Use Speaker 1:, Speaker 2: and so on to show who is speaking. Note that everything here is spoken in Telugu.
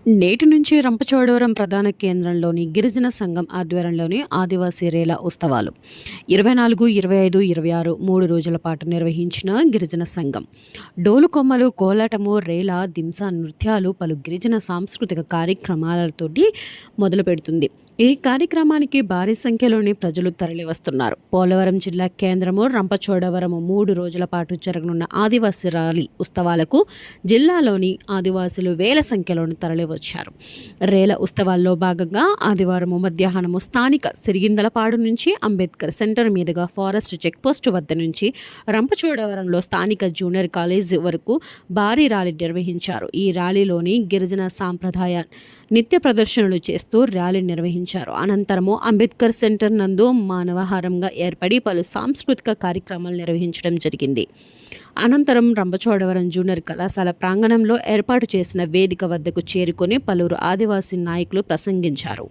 Speaker 1: నేటి నుంచి రంపచోడవరం ప్రధాన కేంద్రంలోని గిరిజన సంఘం ఆధ్వర్యంలోని ఆదివాసీ రేల ఉత్సవాలు 24, 25, 26 3 రోజుల పాటు నిర్వహించిన గిరిజన సంఘం డోలు కొమ్మలు, కోలాటము, రేల, దింస నృత్యాలు, పలు గిరిజన సాంస్కృతిక కార్యక్రమాలతోటి మొదలు పెడుతుంది. ఈ కార్యక్రమానికి భారీ సంఖ్యలోని ప్రజలు తరలివస్తున్నారు. పోలవరం జిల్లా కేంద్రము రంపచోడవరము 3 రోజుల పాటు జరగనున్న ఆదివాసీ ర్యాలీ ఉత్సవాలకు జిల్లాలోని ఆదివాసులు వేల సంఖ్యలోని తరలివచ్చారు. రేల ఉత్సవాల్లో భాగంగా ఆదివారం మధ్యాహ్నము స్థానిక సిరిగిందలపాడు నుంచి అంబేద్కర్ సెంటర్ మీదుగా ఫారెస్ట్ చెక్పోస్టు వద్ద నుంచి రంపచోడవరంలో స్థానిక జూనియర్ కాలేజ్ వరకు భారీ ర్యాలీ నిర్వహించారు. ఈ ర్యాలీలోని గిరిజన సాంప్రదాయ నిత్య ప్రదర్శనలు చేస్తూ ర్యాలీ నిర్వహించారు. అనంతరము అంబేద్కర్ సెంటర్ నందు మానవహారంగా ఏర్పడి పలు సాంస్కృతిక కార్యక్రమాలు నిర్వహించడం జరిగింది. అనంతరం రంపచోడవరం జూనియర్ కళాశాల ప్రాంగణంలో ఏర్పాటు చేసిన వేదిక వద్దకు చేరుకొని పలువురు ఆదివాసీ నాయకులు ప్రసంగించారు.